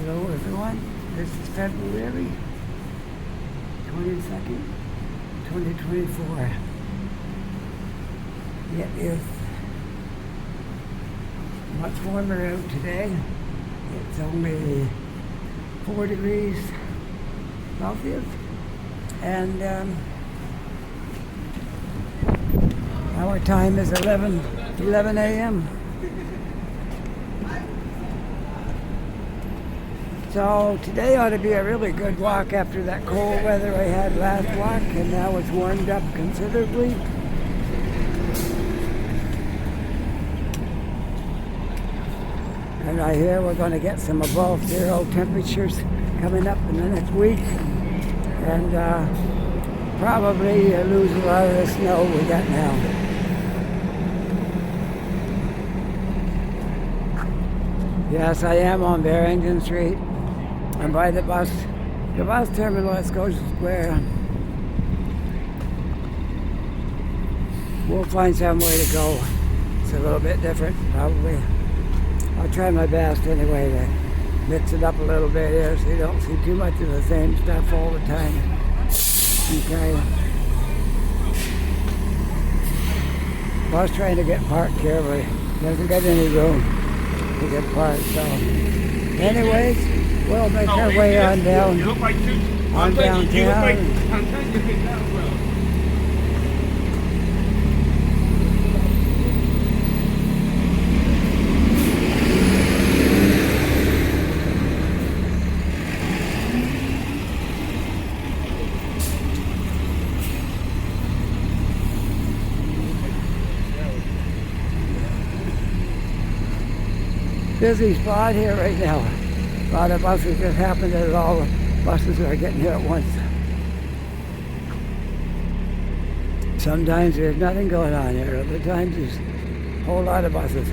Hello everyone, this is February 22nd, 2024. It is much warmer out today. It's only 4 degrees Celsius, and our time is 11 a.m. So today ought to be a really good walk after that cold weather I had last walk, and now it's warmed up considerably. And I hear we're going to get some above zero temperatures coming up in the next week, and probably lose a lot of the snow we got now. Yes, I am on Barrington Street. I'm by the bus terminal at Scotia Square. We'll find some way to go. It's a little bit different, probably. I'll try my best anyway to mix it up a little bit here so you don't see too much of the same stuff all the time. Okay. Bus trying to get parked here, but it doesn't get any room to get parked. So, anyways, we'll make our way on down, on downtown. Busy spot here right now. A lot of buses just happened that all the buses are getting here at once. Sometimes there's nothing going on here. Other times there's a whole lot of buses.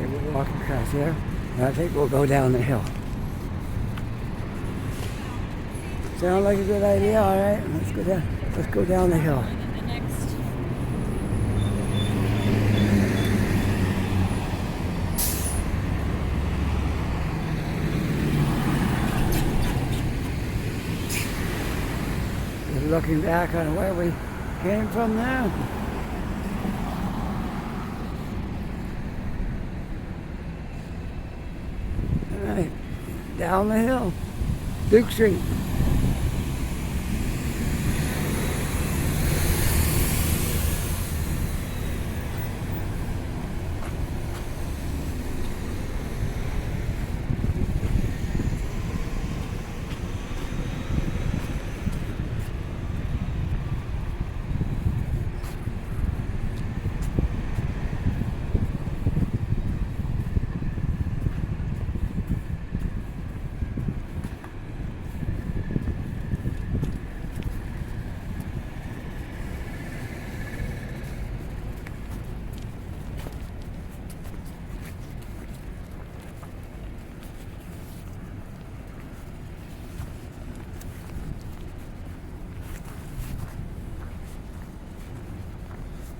We'll walk across here, and I think we'll go down the hill. Sound like a good idea? All right, let's go down. Let's go down the hill. Just looking back on where we came from now. Right, down the hill, Duke Street.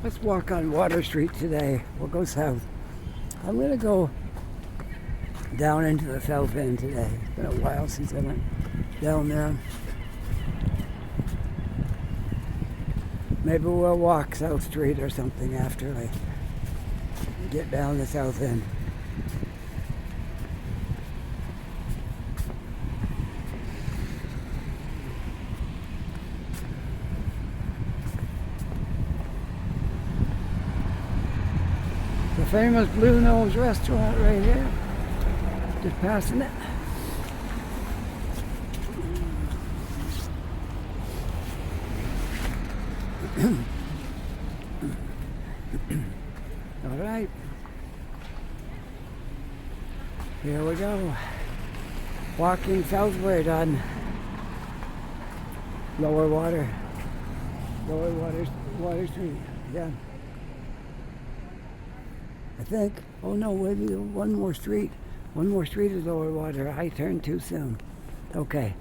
Let's walk on Water Street today. We'll go south. I'm going to go down into the south end today. It's been a while since I went down there. Maybe we'll walk South Street or something after I get down the south end. The famous Blue Nose restaurant right here. Just passing it. All right. Here we go. Walking southward on Lower Water Street. Yeah. I think. Oh no, maybe one more street. One more street is lower water. I turned too soon. Okay.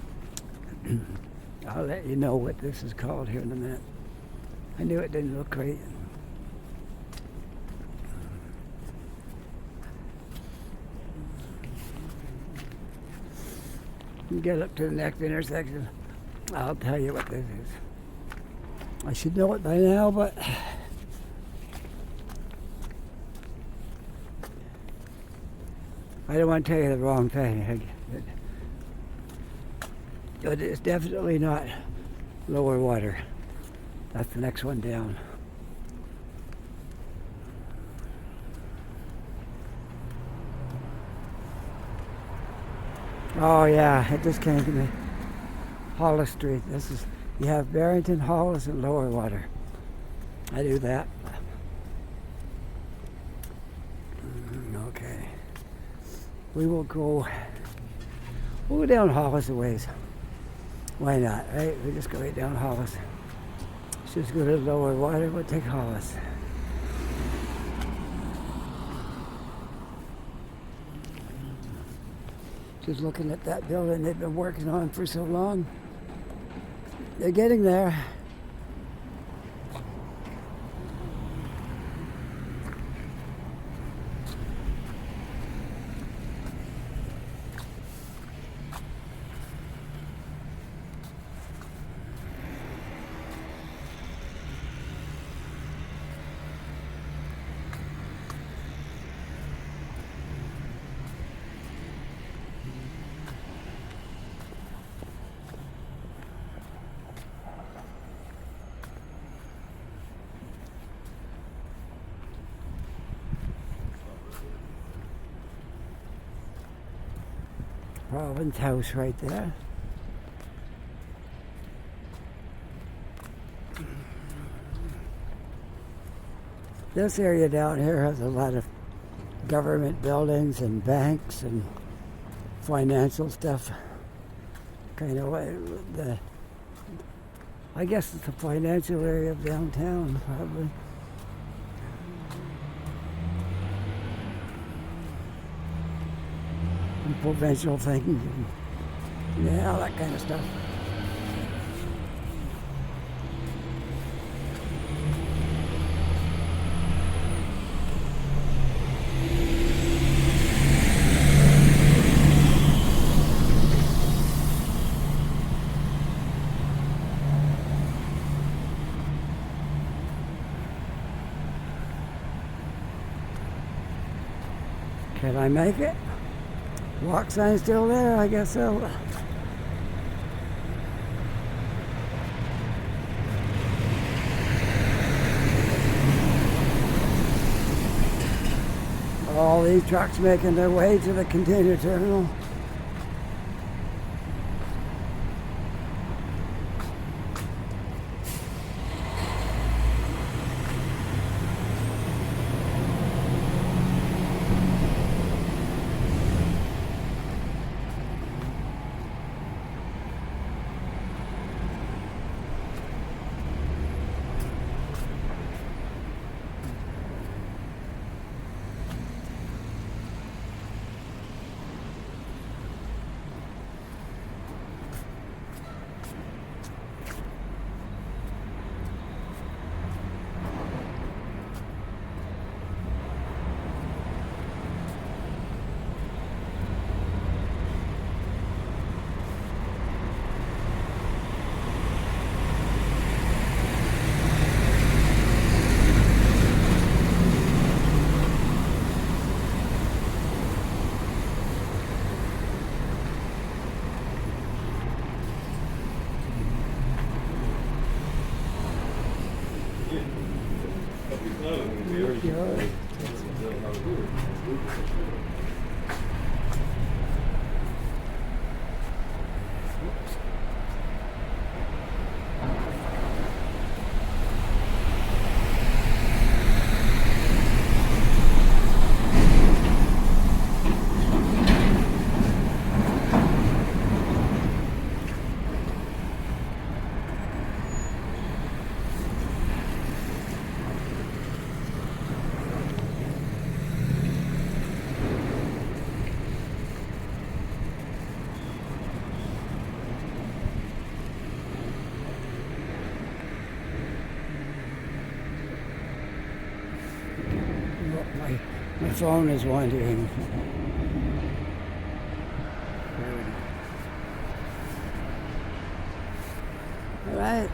I'll let you know what this is called here in a minute. I knew it didn't look right. Get up to the next intersection. I'll tell you what this is. I should know it by now, but I don't want to tell you the wrong thing. But it's definitely not lower water. That's the next one down. Oh yeah, it just came to me. Hollis Street. You have Barrington, Hollis, and Lower Water. I do that. Okay. We'll go down Hollis a ways. Why not, right? We just go right down Hollis. Let's just go to Lower Water. We'll take Hollis. Just looking at that building they've been working on for so long. They're getting there. Province House right there. This area down here has a lot of government buildings and banks and financial stuff. Kind of I guess it's the financial area of downtown, probably. And provincial things, and yeah, all that kind of stuff. Can I make it? Walk sign still there? I guess so. All these trucks making their way to the container terminal. My phone is wandering. All right.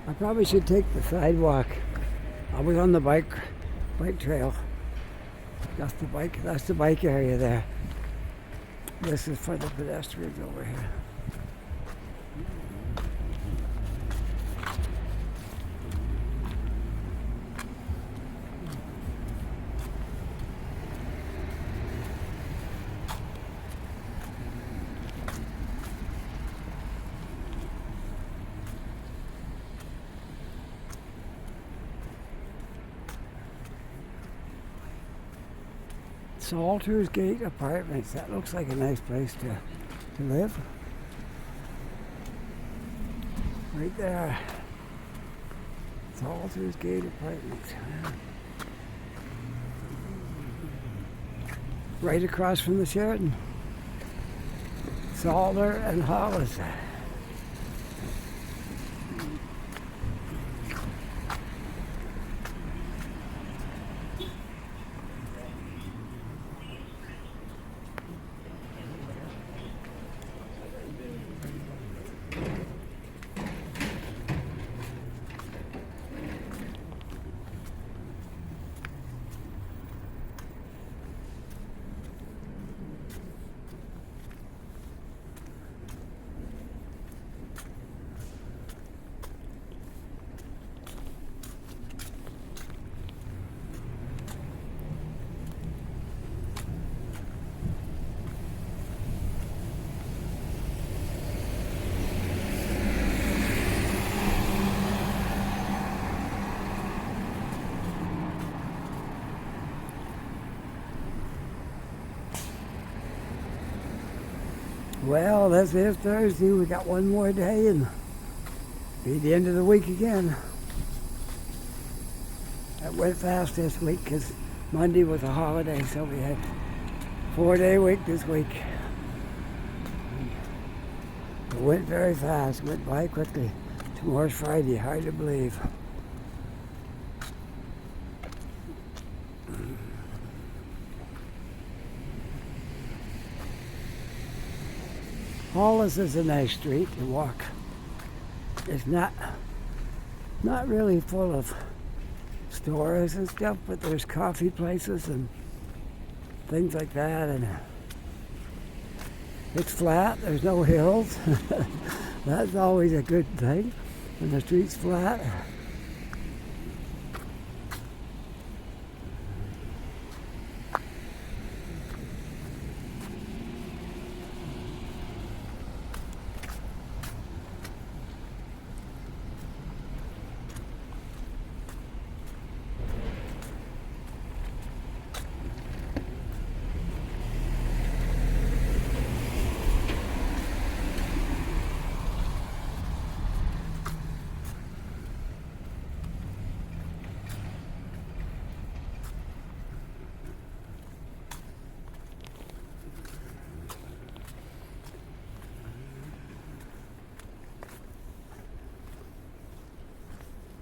I probably should take the sidewalk. I was on the bike trail. That's the bike area there. This is for the pedestrians over here. Salters Gate Apartments. That looks like a nice place to live. Right there. Salters Gate Apartments. Right across from the Sheraton. Salter and Hollis. Well, this is Thursday. We got one more day and be the end of the week again. It went fast this week because Monday was a holiday, so we had 4-day week this week. It went very fast, went by quickly. Tomorrow's Friday, hard to believe. Hollis is a nice street to walk. It's not really full of stores and stuff, but there's coffee places and things like that, and it's flat, there's no hills. That's always a good thing when the street's flat.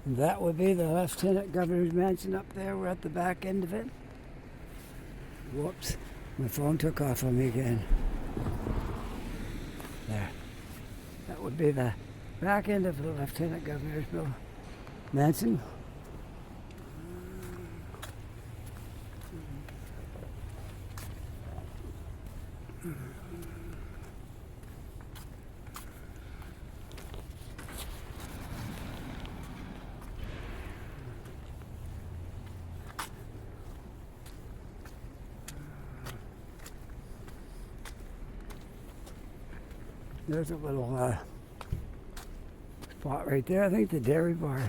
That would be the Lieutenant Governor's mansion up there. We're at the back end of it. Whoops, my phone took off on me again. There. That would be the back end of the Lieutenant Governor's mansion. There's a little spot right there. I think the dairy bar.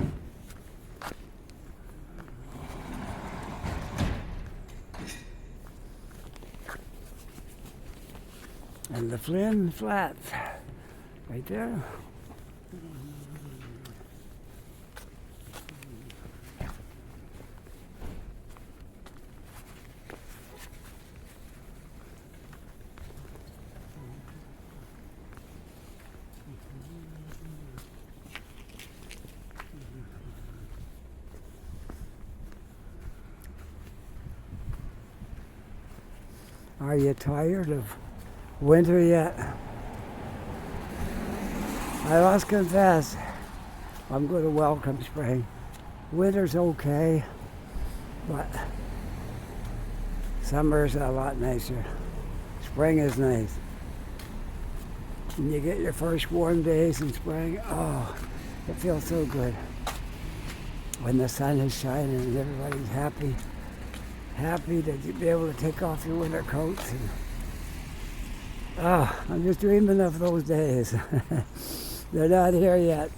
And the Flynn Flats right there. Are you tired of winter yet? I must confess, I'm going to welcome spring. Winter's okay, but summer's a lot nicer. Spring is nice. When you get your first warm days in spring, oh, it feels so good. When the sun is shining and everybody's happy to be able to take off your winter coats. And, I'm just dreaming of those days. They're not here yet.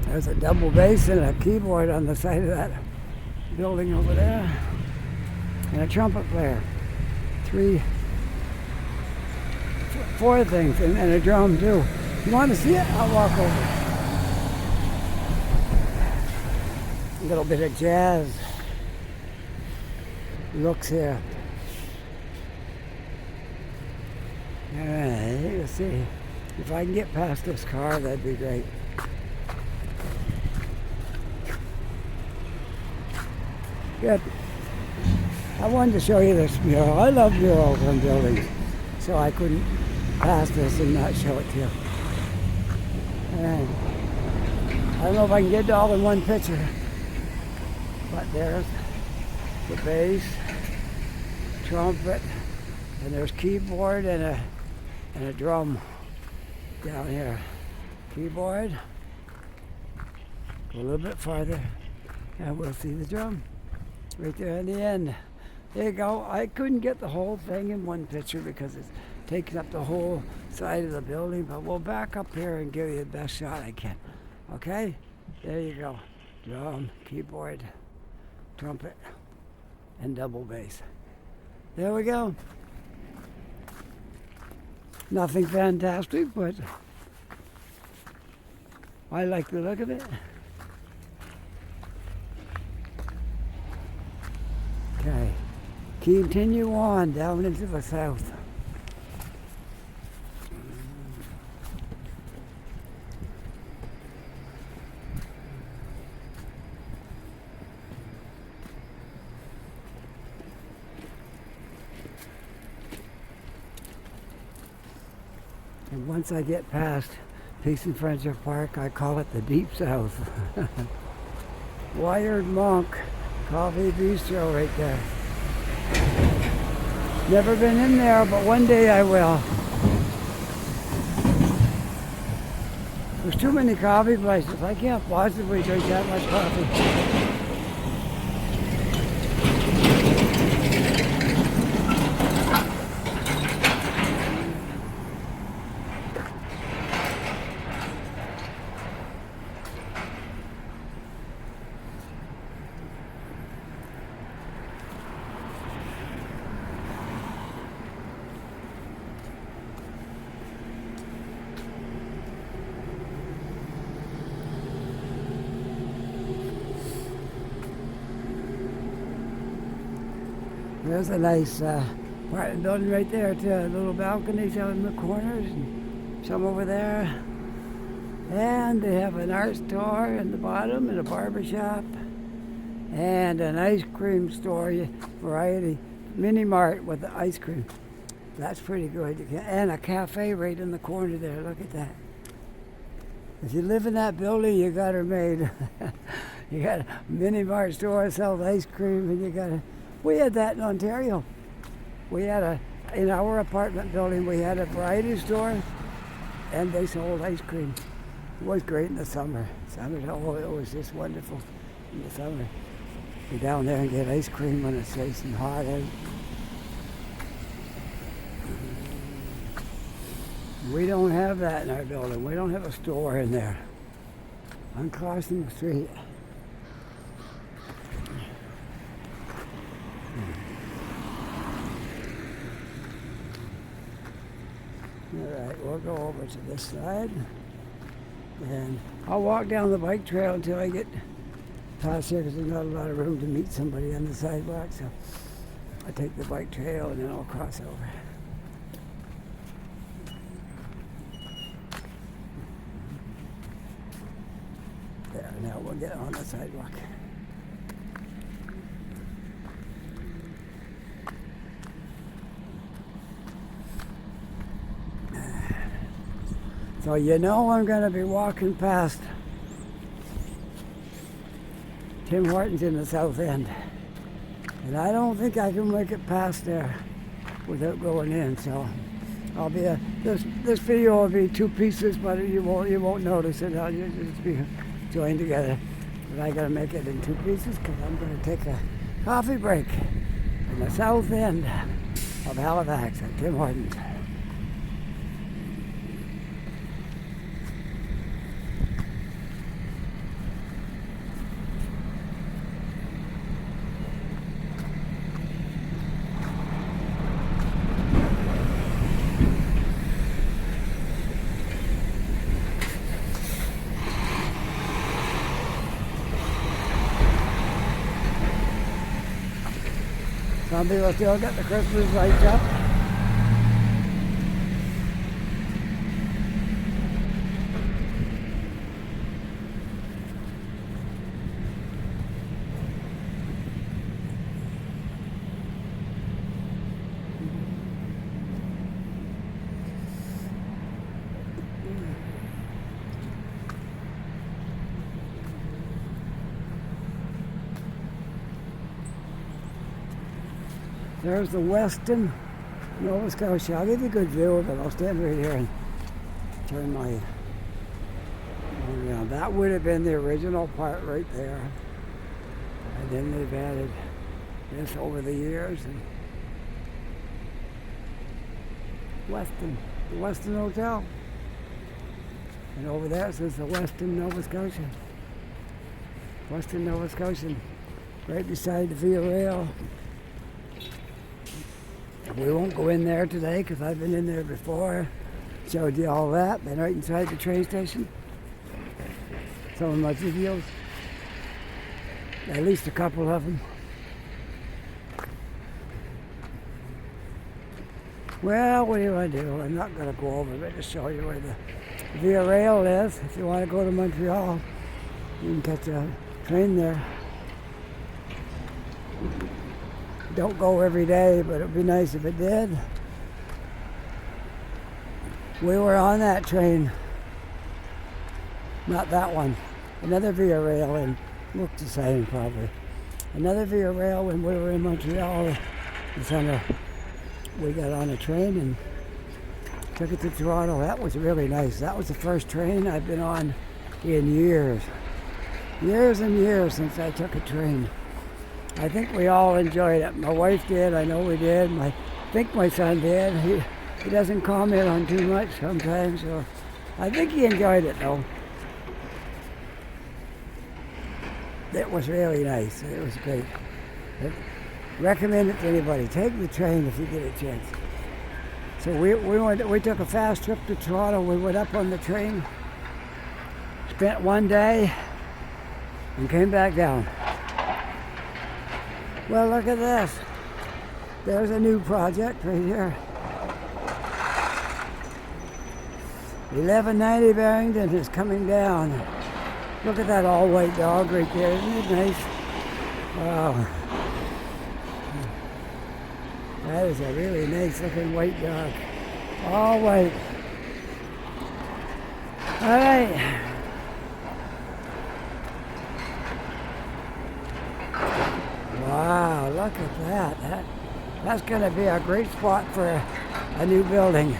There's a double bass and a keyboard on the side of that building over there. And a trumpet player. 4 things, and a drum too. You want to see it? I'll walk over. A little bit of jazz looks here. Alright, let's see. If I can get past this car, that'd be great. Good. I wanted to show you this mural. I love murals on buildings, so I couldn't pass this and not show it to you. And I don't know if I can get it all in one picture, but there's the bass, trumpet, and there's keyboard and a drum down here. Keyboard, go a little bit farther, and we'll see the drum. Right there in the end. There you go. I couldn't get the whole thing in one picture because it's taking up the whole side of the building, but we'll back up here and give you the best shot I can. Okay? There you go. Drum, keyboard, trumpet, and double bass. There we go. Nothing fantastic, but I like the look of it. Okay, continue on down into the south. And once I get past Peace and Friendship Park, I call it the Deep South. Wired Monk Coffee Bistro right there. Never been in there, but one day I will. There's too many coffee places. I can't possibly drink that much coffee. There's a nice apartment building right there too. Little balconies out in the corners and some over there. And they have an art store in the bottom and a barber shop and an ice cream store, variety, mini mart with the ice cream. That's pretty good. And a cafe right in the corner there. Look at that. If you live in that building, you got her made. You got a mini mart store, sells ice cream, and you got a... We had that in Ontario. We had in our apartment building, we had a variety store, and they sold ice cream. It was great in the summer. It was just wonderful in the summer. Go down there and get ice cream when it's nice and hot out. We don't have that in our building. We don't have a store in there. I'm crossing the street. All right, we'll go over to this side. And I'll walk down the bike trail until I get past here because there's not a lot of room to meet somebody on the sidewalk. So I take the bike trail and then I'll cross over. There, now we'll get on the sidewalk. So you know I'm going to be walking past Tim Hortons in the South End. And I don't think I can make it past there without going in. So I'll be this video will be 2 pieces, but you won't notice it. I'll just be joined together. But I got to make it in 2 pieces because I'm going to take a coffee break in the South End of Halifax at Tim Hortons. Some people still got the Christmas lights up. There's the Weston, Nova Scotia. I'll give you a good view of it. I'll stand right here and turn my around. That would have been the original part right there. And then they've added this over the years. And Weston, the Weston Hotel. And over there it says the Weston, Nova Scotia. Weston, Nova Scotia. Right beside the Via Rail. We won't go in there today because I've been in there before. Showed you all that. Been right inside the train station. Some of my videos. At least a couple of them. Well, what do you want to do? I'm not going to go over it. Just show you where the Via Rail is. If you want to go to Montreal, you can catch a train there. Don't go every day, but it would be nice if it did. We were on that train. Not that one. Another Via Rail, and looked the same probably. Another Via Rail when we were in Montreal this summer. We got on a train and took it to Toronto. That was really nice. That was the first train I've been on in years. Years and years since I took a train. I think we all enjoyed it. My wife did. I know we did. I think my son did. He doesn't comment on too much sometimes, so I think he enjoyed it though. It was really nice. It was great. I recommend it to anybody. Take the train if you get a chance. So we took a fast trip to Toronto. We went up on the train, spent one day, and came back down. Well, look at this. There's a new project right here. 1190 Barrington is coming down. Look at that all white dog right there. Isn't it nice? Wow. That is a really nice looking white dog. All white. All right. Wow, look at that. That's going to be a great spot for a new building.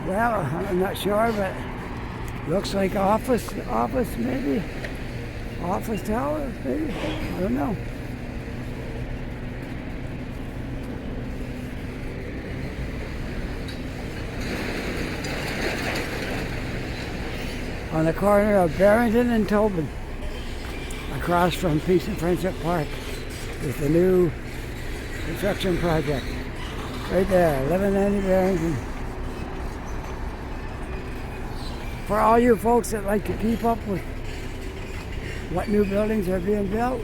Well, I'm not sure, but looks like office maybe. Office tower, maybe. I don't know. On the corner of Barrington and Tobin, across from Peace and Friendship Park, is the new construction project. Right there, 1190 Barrington. For all you folks that like to keep up with what new buildings are being built,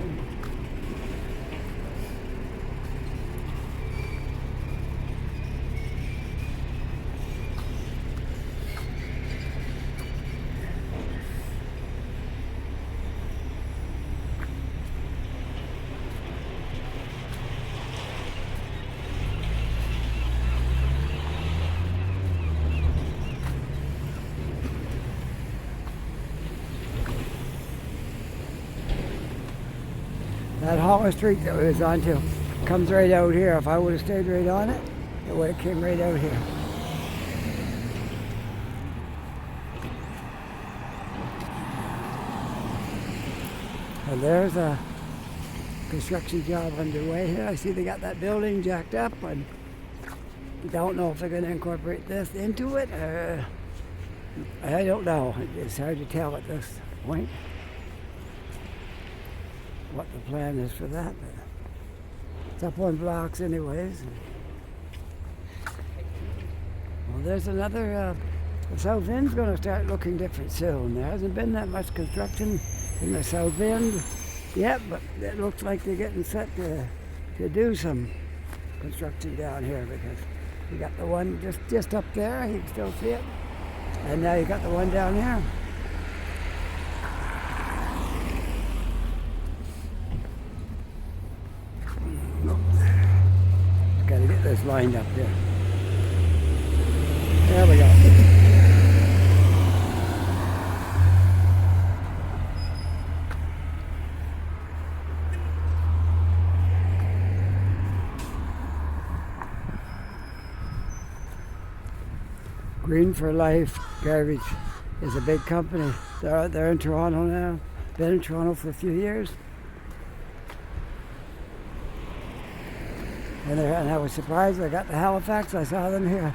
that Hollis Street that we was onto comes right out here. If I would have stayed right on it, it would have came right out here. And there's a construction job underway here. I see they got that building jacked up, and don't know if they're going to incorporate this into it. I don't know. It's hard to tell at this point what the plan is for that, but it's up on blocks anyways. Well, there's another, the south end's going to start looking different soon. There hasn't been that much construction in the south end yet, but it looks like they're getting set to do some construction down here, because you got the one just up there, you can still see it, and now you got the one down here. Got to get this lined up here. There we go. Green for Life Garbage is a big company. They're in Toronto now. Been in Toronto for a few years. And I was surprised I got to Halifax. I saw them here.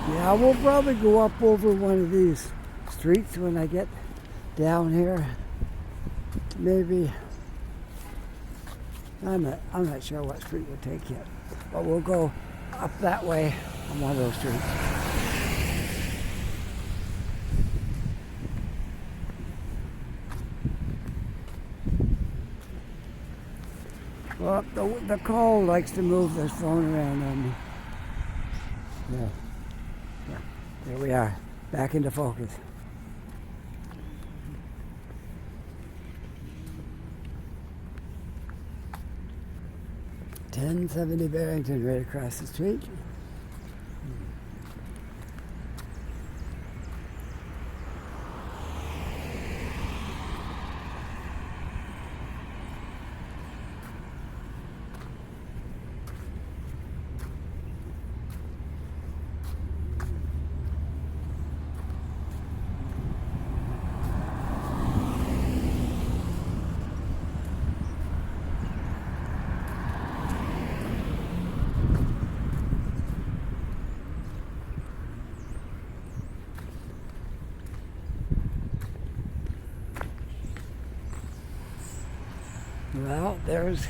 Yeah, we'll probably go up over one of these streets when I get down here. Maybe, I'm not sure what street we'll take yet, but we'll go up that way on one of those streets. Well, the call likes to move this phone around on me. Yeah. There we are, back into focus. $10.70 Barrington right across the street. there's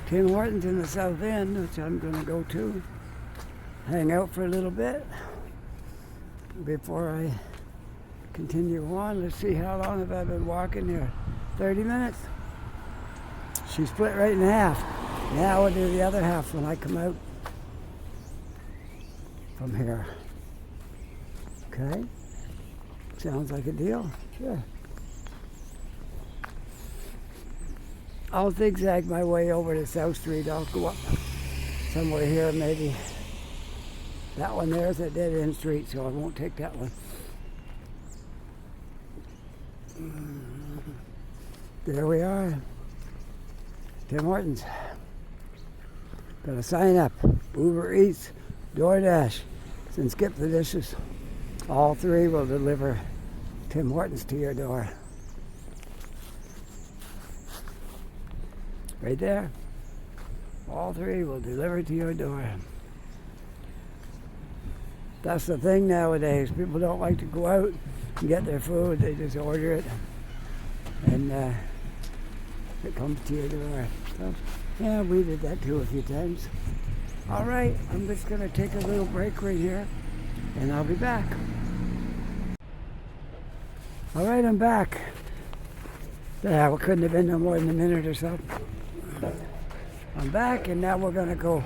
Tim Hortons in the South End, which I'm going to go to. Hang out for a little bit before I continue on. Let's see, how long have I been walking here? 30 minutes? She split right in half. Now we'll do the other half when I come out from here. Okay? Sounds like a deal? Sure. I'll zigzag my way over to South Street. I'll go up somewhere here, maybe. That one there is a dead-end street, so I won't take that one. There we are. Tim Hortons. Gotta sign up. Uber Eats, DoorDash, and Skip the Dishes. All three will deliver Tim Hortons to your door. Right there. All three will deliver to your door. That's the thing nowadays. People don't like to go out and get their food. They just order it and it comes to your door. So, yeah, we did that too a few times. All right, I'm just going to take a little break right here and I'll be back. All right, I'm back. Yeah, it couldn't have been no more than a minute or so. I'm back and now we're going to go.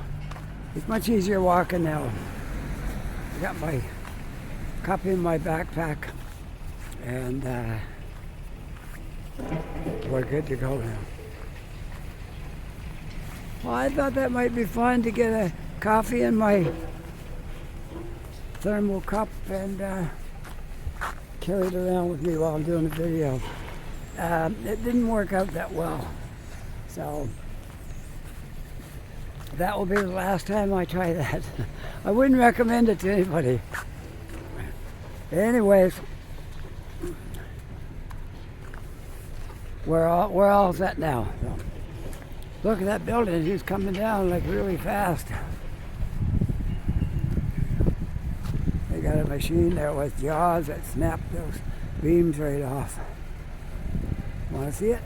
It's much easier walking now. I got my cup in my backpack and we're good to go now. Well, I thought that might be fun to get a coffee in my thermal cup and carry it around with me while I'm doing the video. It didn't work out that well, so that will be the last time I try that. I wouldn't recommend it to anybody. Anyways, we're all set now. So, look at that building, it's coming down like really fast. They got a machine there with jaws that snap those beams right off. Want to see it?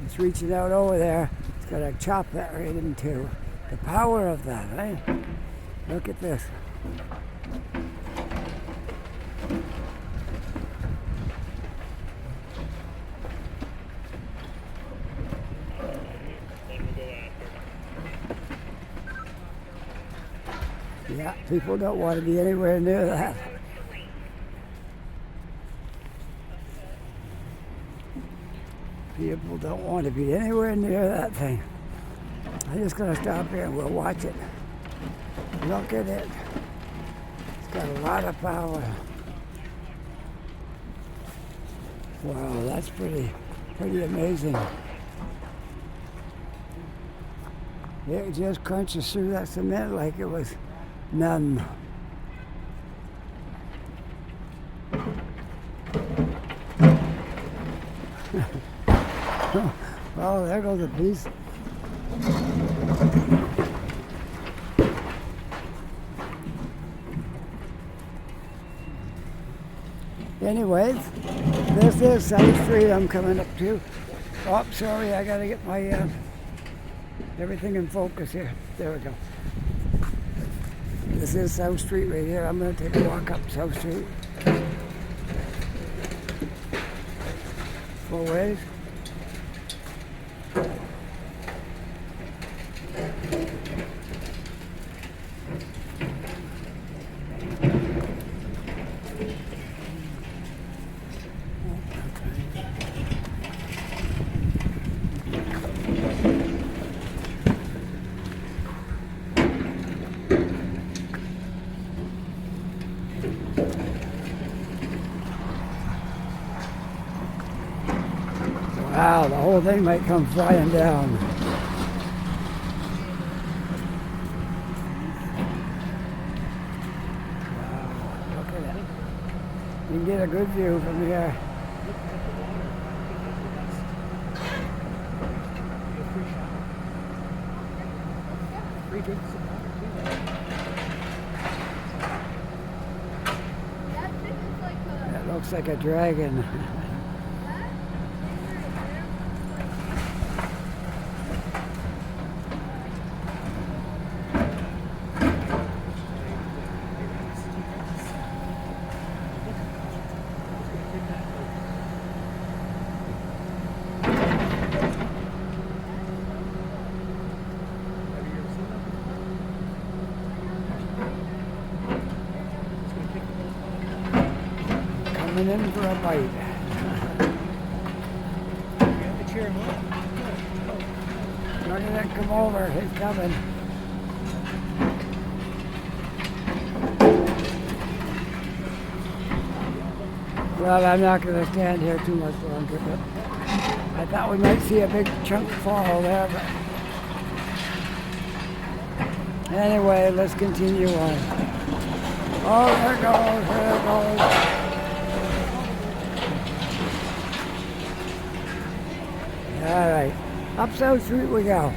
It's reaching out over there. It's got to chop that right in two. The power of that, right? Look at this. Yeah, people don't want to be anywhere near that. People don't want to be anywhere near that thing. I'm just going to stop here and we'll watch it. Look at it. It's got a lot of power. Wow, that's pretty amazing. It just crunches through that cement like it was none. Oh, there goes a piece. Anyways, this is South Street I'm coming up to. Oh, sorry, I gotta get my everything in focus here. There we go. This is South Street right here. I'm gonna take a walk up South Street. 4 ways. Wow, the whole thing might come flying down. Wow, look at it. You can get a good view from here. That looks like a dragon. coming in for a bite. Cheer him up. Look at it come over. He's coming. Well, I'm not going to stand here too much longer, but I thought we might see a big chunk fall there. But anyway, let's continue on. Oh, there it goes, there it goes. All right, up South Street we go.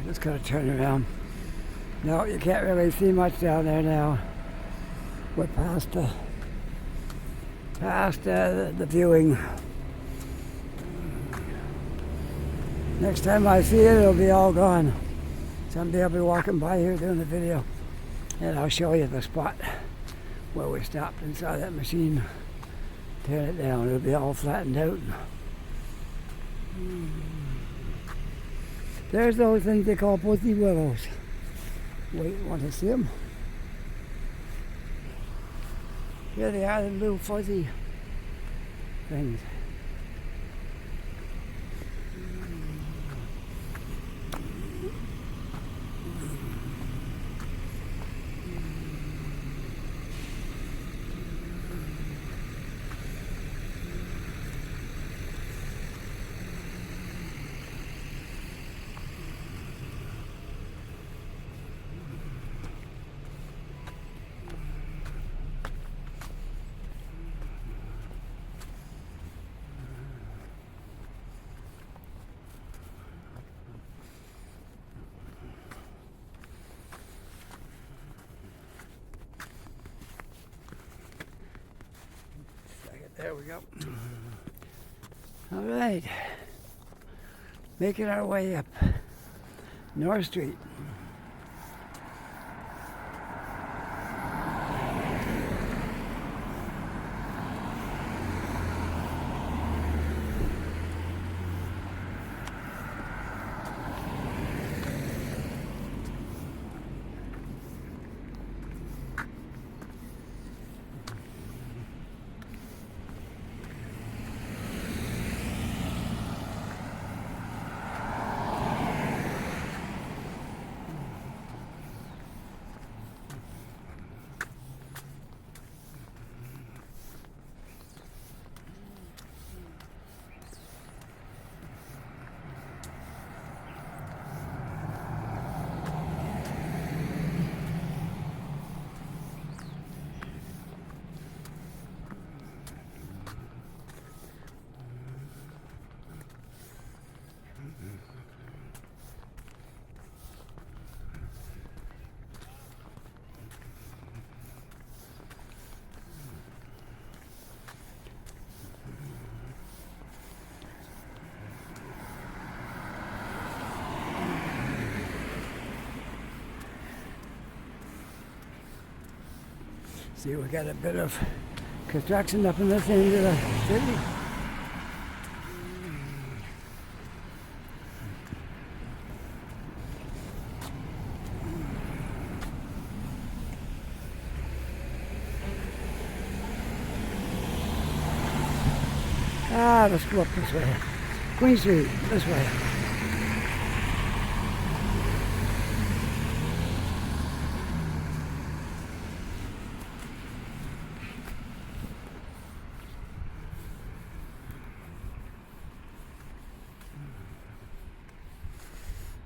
Just gotta turn around. No, you can't really see much down there now. We're past the viewing. Next time I see it, it'll be all gone. Someday I'll be walking by here doing the video, and I'll show you the spot where we stopped and saw that machine turn it down. It'll be all flattened out. There's those things they call pussy willows. Wait, want to see them? Here they are, the little fuzzy things. There we go. All right. Making our way up North Street. See, we got a bit of construction up in this end of the city. Let's go up this way. Queen Street, this way.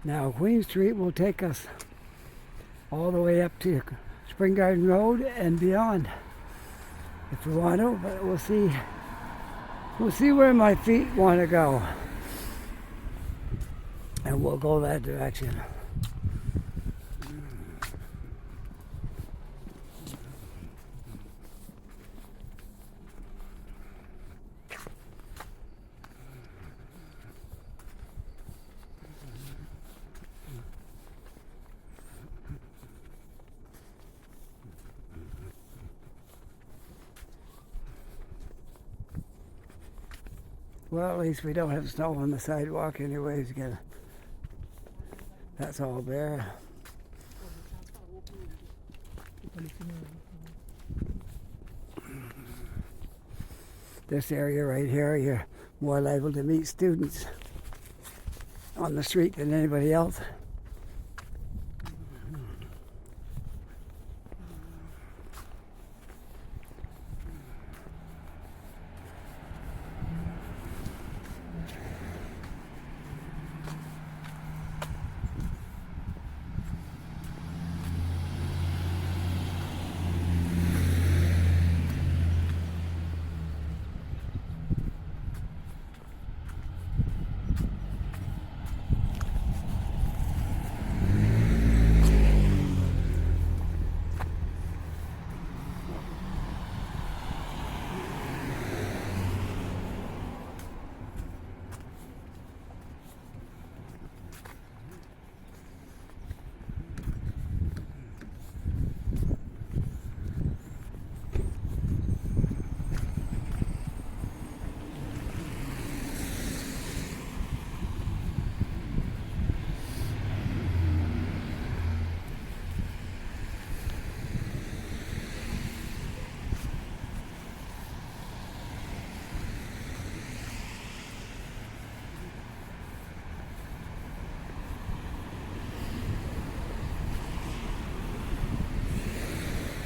Now Queen Street will take us all the way up to Spring Garden Road and beyond if we want to, but we'll see. We'll see where my feet want to go, and we'll go that direction. Well, at least we don't have snow on the sidewalk anyways. That's all bare. This area right here, you're more liable to meet students on the street than anybody else.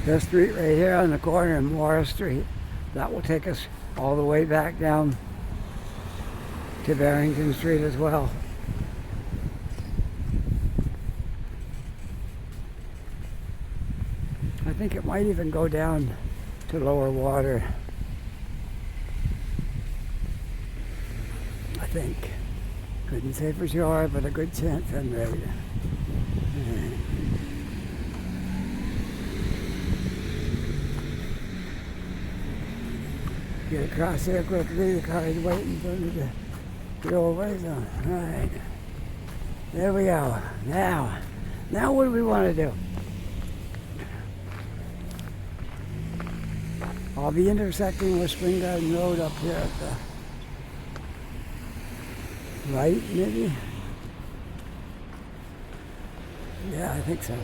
This street right here on the corner of Morris Street, that will take us all the way back down to Barrington Street as well. I think it might even go down to lower water. I think. Couldn't say for sure, but a good chance I'm right. Get across here quickly. The car is waiting for me to go over. So, all right. There we go. Now what do we want to do? I'll be intersecting with Spring Garden Road up here at the right, maybe? Yeah, I think so.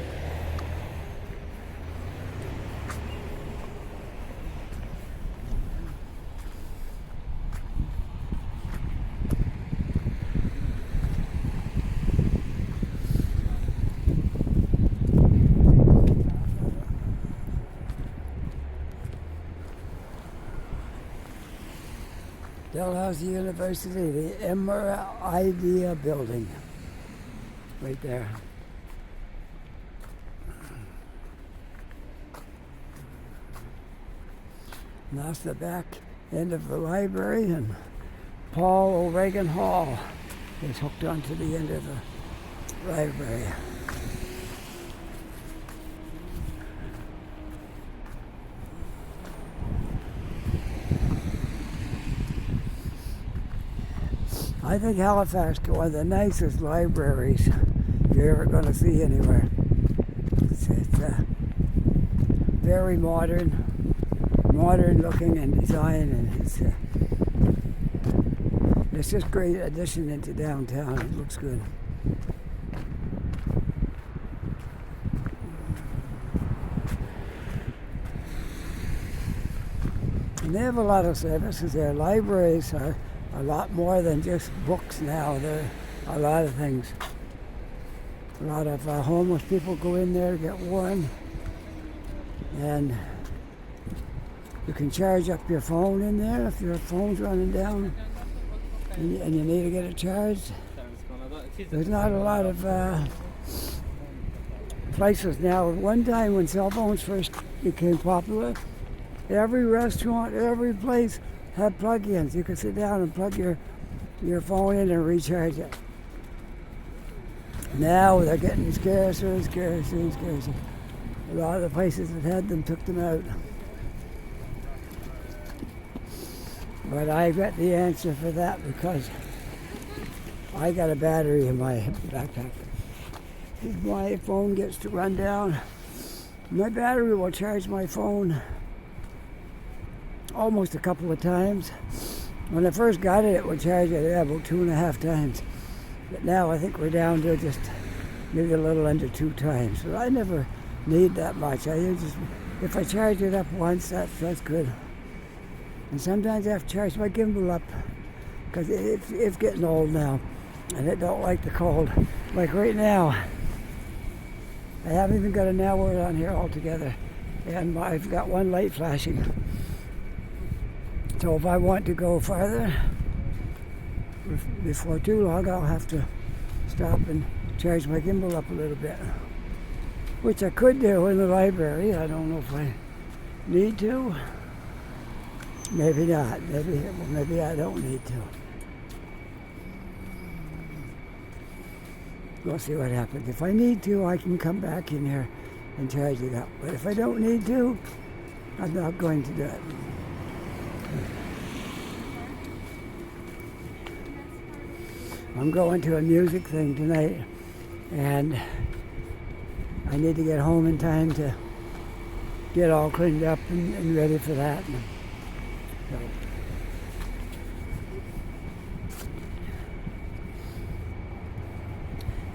Dalhousie University, the Idea building, right there. And that's the back end of the library, and Paul O'Regan Hall is hooked onto the end of the library. I think Halifax is one of the nicest libraries you're ever going to see anywhere. It's very modern looking in design, and it's just great addition into downtown. It looks good. And they have a lot of services there. Libraries are a lot more than just books now. There are a lot of things. A lot of homeless people go in there to get warm. And you can charge up your phone in there if your phone's running down and you need to get it charged. There's not a lot of places now. One time when cell phones first became popular, every restaurant, every place had plug-ins. You could sit down and plug your phone in and recharge it. Now they're getting scarcer and scarcer and scarcer. A lot of the places that had them took them out. But I got the answer for that because I got a battery in my backpack. If my phone gets to run down, my battery will charge my phone almost a couple of times. When I first got it, it would charge it about 2.5 times. But now I think we're down to just maybe a little under 2 times. So I never need that much. If I charge it up once, that's good. And sometimes I have to charge my gimbal up because it's getting old now and it don't like the cold. Like right now, I haven't even got an hour on here altogether, and I've got one light flashing. So if I want to go farther before too long, I'll have to stop and charge my gimbal up a little bit, which I could do in the library. I don't know if I need to. Maybe not. Maybe I don't need to. We'll see what happens. If I need to, I can come back in here and charge it up. But if I don't need to, I'm not going to do it. I'm going to a music thing tonight, and I need to get home in time to get all cleaned up and ready for that. So,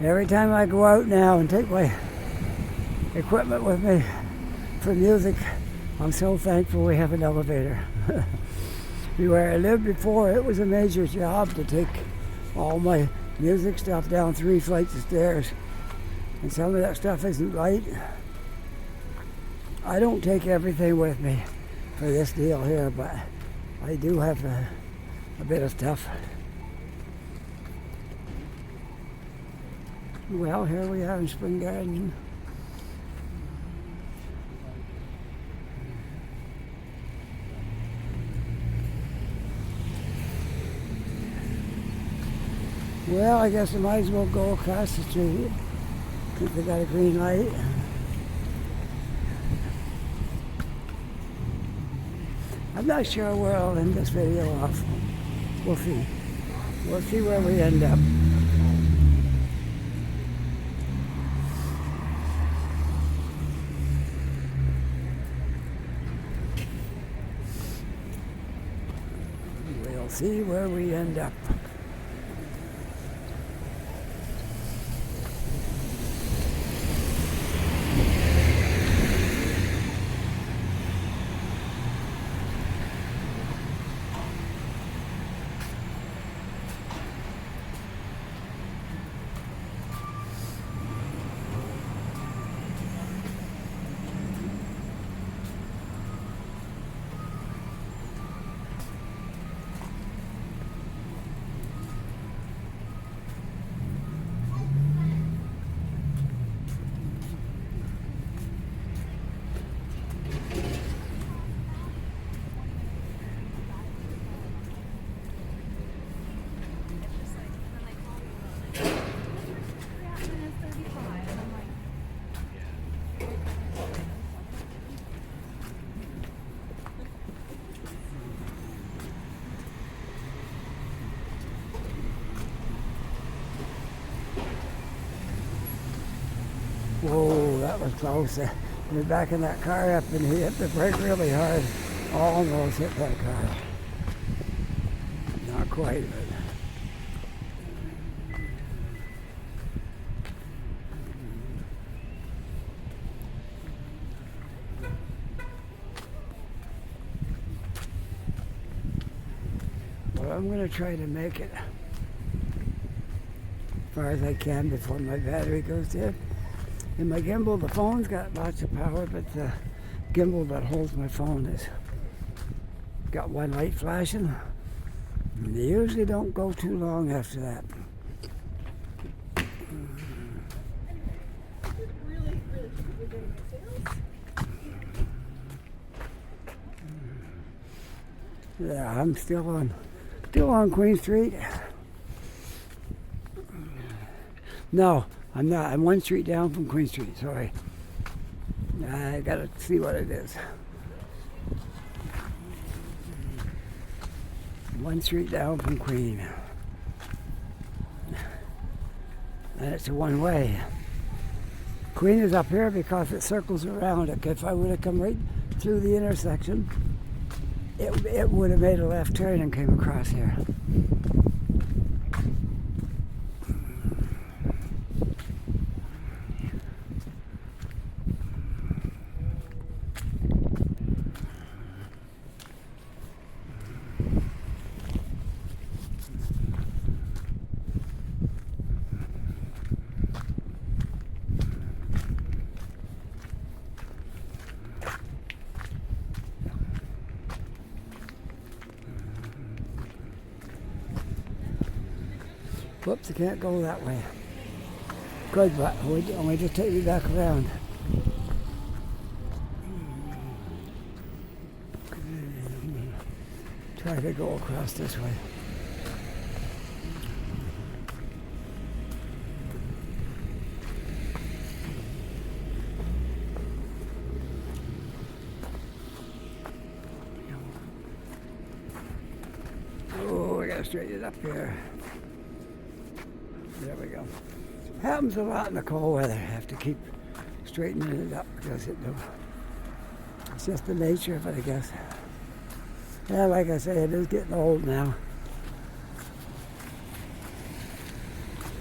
every time I go out now and take my equipment with me for music, I'm so thankful we have an elevator. Where I lived before, it was a major job to take all my music stuff down 3 flights of stairs. And some of that stuff isn't right. I don't take everything with me for this deal here, but I do have a bit of stuff. Well, here we are in Spring Garden. Well, I guess I might as well go across the street since they got a green light. I'm not sure where I'll end this video off. We'll see. We'll see where we end up. We'll see where we end up. Whoa, that was close. We're backing that car up and he hit the brake really hard. Almost hit that car. Not quite, but. Well, I'm going to try to make it as far as I can before my battery goes dead. And my gimbal, the phone's got lots of power, but the gimbal that holds my phone has got one light flashing. And they usually don't go too long after that. Yeah, I'm still on Queen Street. No, I'm not. I'm one street down from Queen Street. Sorry. I gotta see what it is. One street down from Queen. And it's a one-way. Queen is up here because it circles around it. If I would have come right through the intersection, it would have made a left turn and came across here. Whoops, I can't go that way. Good, but only just take me back around. Try to go across this way. Oh, I gotta straighten it up here. There we go. Happens a lot in the cold weather. I have to keep straightening it up because it's just the nature of it, I guess. Yeah, like I say, it is getting old now.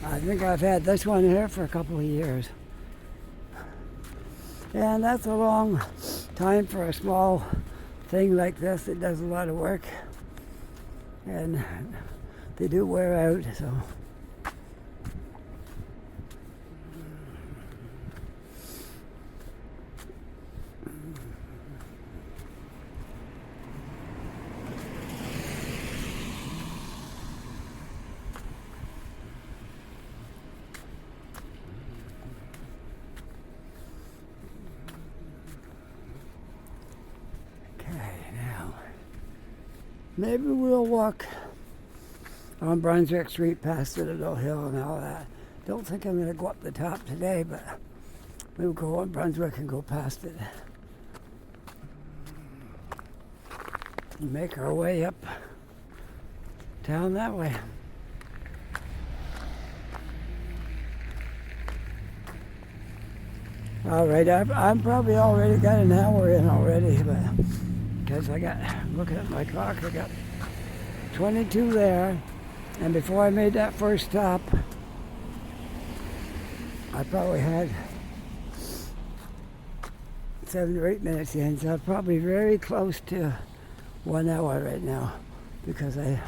I think I've had this one here for a couple of years. And that's a long time for a small thing like this. It does a lot of work. And they do wear out, so. Maybe we'll walk on Brunswick Street past the little hill and all that. Don't think I'm going to go up the top today, but we'll go on Brunswick and go past it. And make our way up town that way. All right, I'm probably already got an hour in already, but because I got, looking at my clock, I got 22 there, and before I made that first stop, I probably had 7 or 8 minutes in, so I'm probably very close to 1 hour right now, because the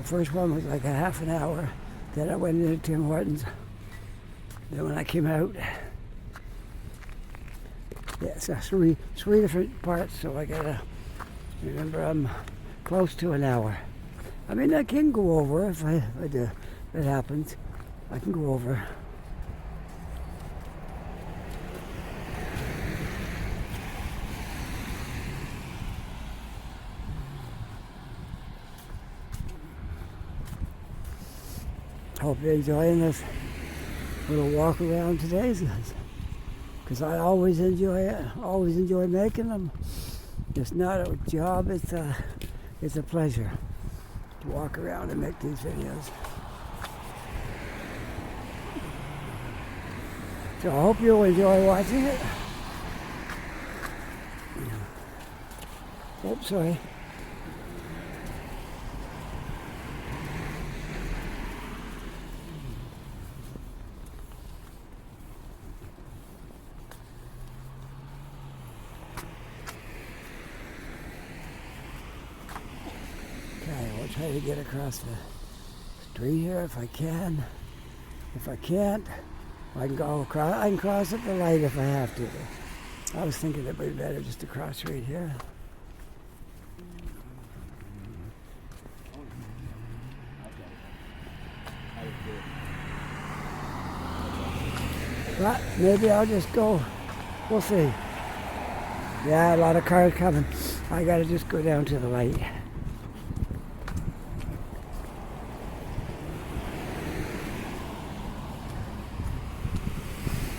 first one was like a half an hour, then I went into Tim Hortons, then when I came out, yeah, so three different parts, so I gotta remember I'm close to an hour. I mean, I can go over if I do. If it happens, I can go over. Hope you're enjoying this little walk around today, because I always enjoy it. Always enjoy making them. It's not a job. It's a pleasure to walk around and make these videos. So I hope you'll enjoy watching it. Oops, sorry. Okay, we'll try to get across the street here if I can. If I can't, I can go across. I can cross at the light if I have to. I was thinking it would be better just to cross right here. But maybe I'll just go. We'll see. Yeah, a lot of cars coming. I gotta just go down to the light.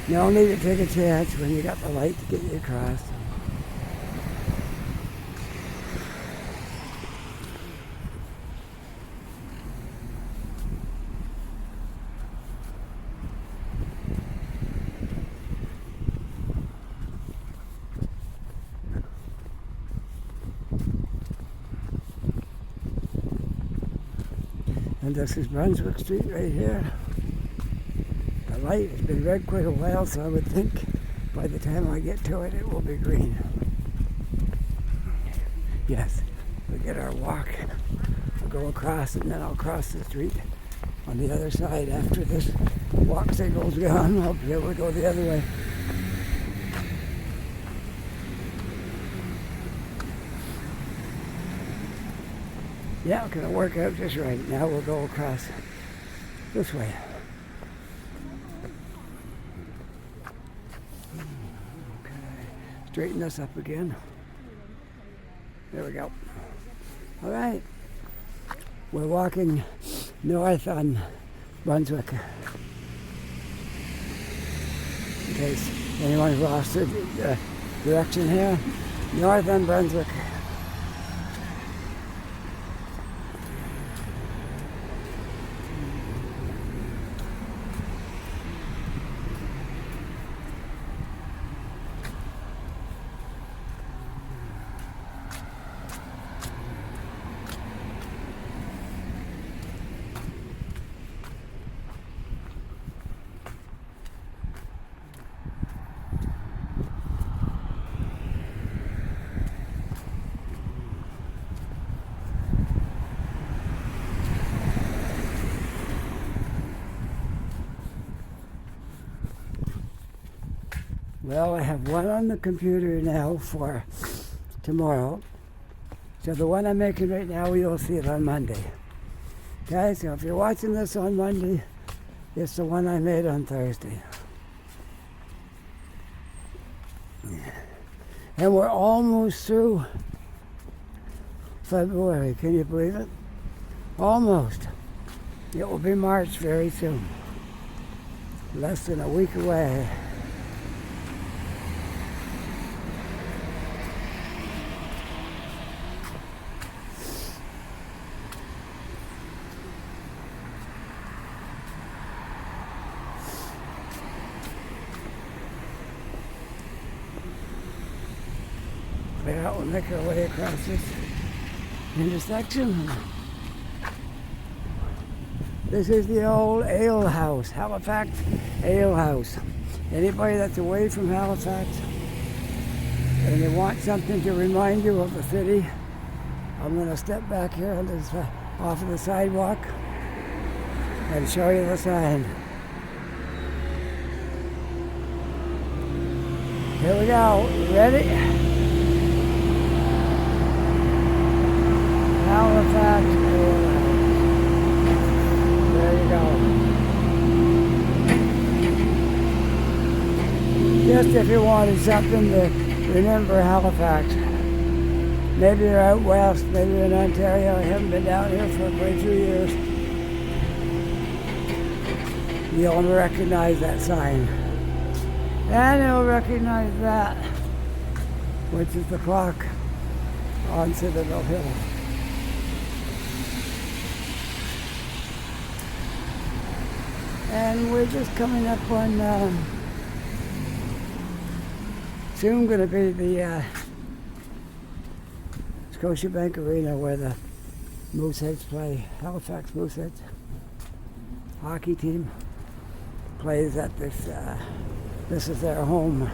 No need to take a chance when you got the light to get you across. And this is Brunswick Street right here. The light has been red quite a while, so I would think by the time I get to it, it will be green. Yes, we get our walk. I'll go across and then I'll cross the street on the other side. After this walk signal's gone, I'll be able to go the other way. Yeah, it's gonna work out just right. Now we'll go across this way. Okay, straighten this up again. There we go. All right, we're walking north on Brunswick. In case anyone's lost the direction here, north on Brunswick. Well, I have one on the computer now for tomorrow. So the one I'm making right now, you'll see it on Monday. Okay, so if you're watching this on Monday, it's the one I made on Thursday. And we're almost through February. Can you believe it? Almost. It will be March very soon. Less than a week away. Yeah, we'll make our way across this intersection. This is the old ale house, Halifax Ale House. Anybody that's away from Halifax and you want something to remind you of the city, I'm going to step back here on this, off of the sidewalk and show you the sign. Here we go. You ready? Halifax Ale House. There you go. Just if you wanted something to remember Halifax. Maybe you're out west, maybe you're in Ontario, you haven't been down here for quite a few years. You'll recognize that sign. And you'll recognize that, which is the clock on Citadel Hill. And we're just coming up on soon going to be the Scotia Bank Arena where the Mooseheads play. Halifax Mooseheads hockey team plays at this. This is their home.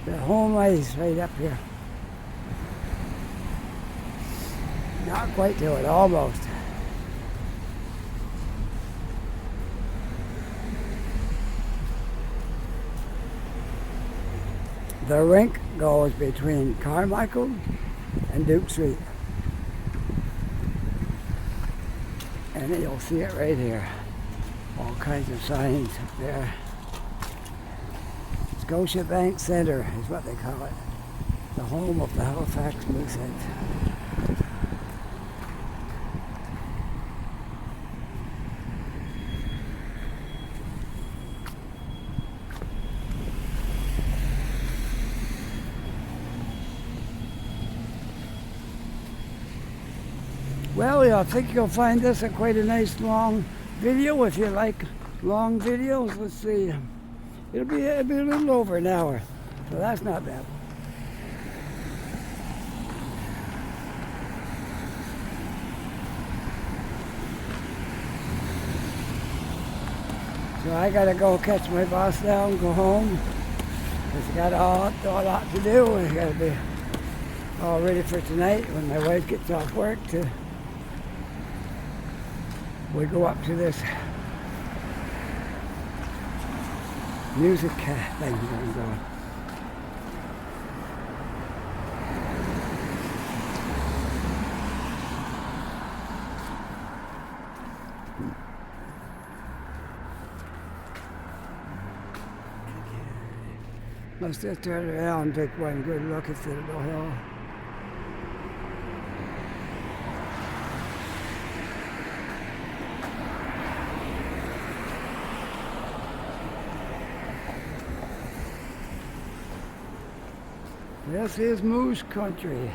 Their home ice right up here. Not quite to it, almost. The rink goes between Carmichael and Duke Street. And you'll see it right here. All kinds of signs up there. Scotia Bank Center is what they call it. The home of the Halifax Mooseheads. Well, I think you'll find this quite a nice long video if you like long videos. Let's see. It'll be a little over an hour, so that's not bad. So I gotta go catch my boss now and go home. Cause I got a lot to do. I gotta be all ready for tonight when my wife gets off work we go up to this music thing going. Let's just turn around and take one good look at the little hill. This is moose country.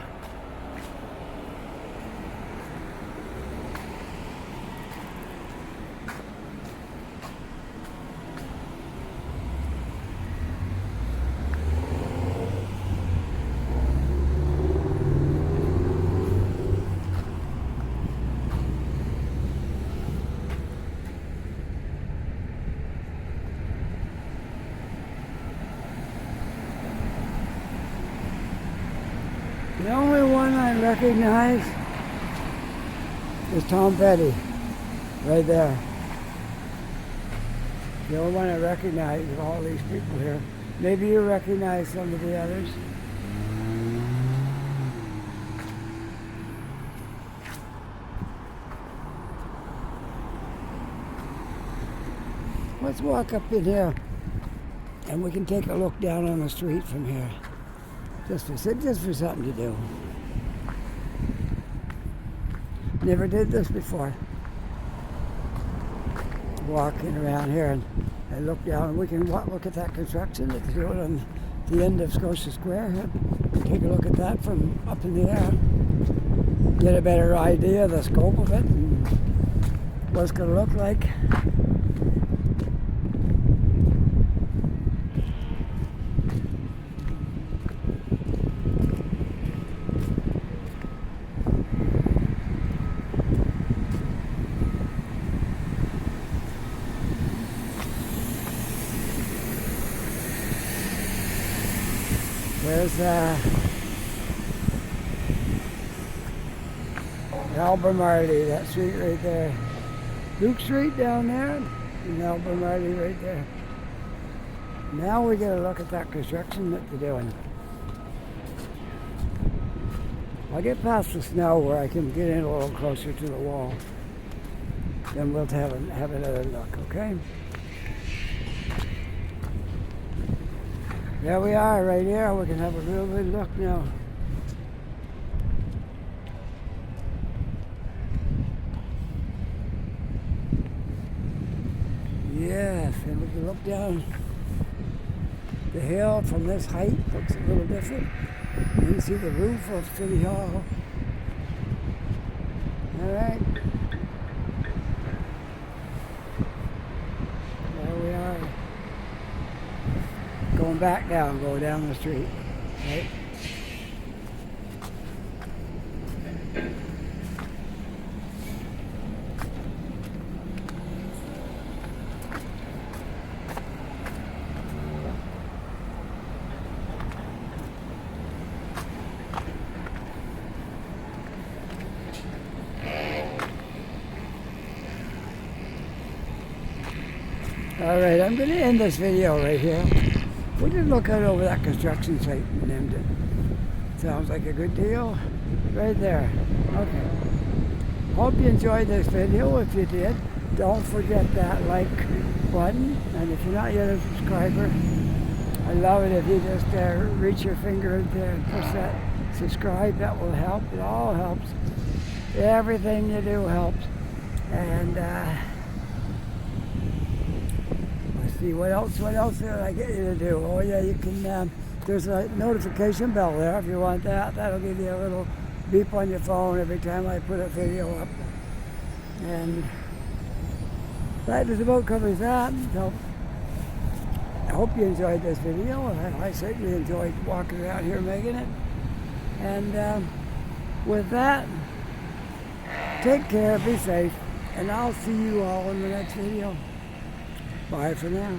The only one I recognize is Tom Petty, right there. The only one I recognize of all these people here. Maybe you recognize some of the others. Let's walk up in here and we can take a look down on the street from here. Just for something to do. Never did this before. Walking around here and look down. We can look at that construction that's doing on the end of Scotia Square. Take a look at that from up in the air. Get a better idea of the scope of it and what it's going to look like. There's Albemarle, that street right there. Duke Street down there, and Albemarle right there. Now we get a look at that construction that they're doing. I'll get past the snow where I can get in a little closer to the wall. Then we'll have another look, okay? There we are, right here. We can have a real good look now. Yes, and we can look down the hill from this height. Looks a little different. You can see the roof of City Hall. All right. There we are. going back down, go down the street. Right? Alright, I'm going to end this video right here. We're just looking over that construction site in Emden. Sounds like a good deal. Right there. Okay. Hope you enjoyed this video. If you did, don't forget that like button. And if you're not yet a subscriber, I love it if you just reach your finger in there and push that subscribe. That will help. It all helps. Everything you do helps. And let's see, what else did I get you to do? Oh yeah, you can, there's a notification bell there if you want that. That'll give you a little beep on your phone every time I put a video up. And that just about covers that. So I hope you enjoyed this video. I certainly enjoyed walking around here making it. And with that, take care, be safe, and I'll see you all in the next video. Bye for now.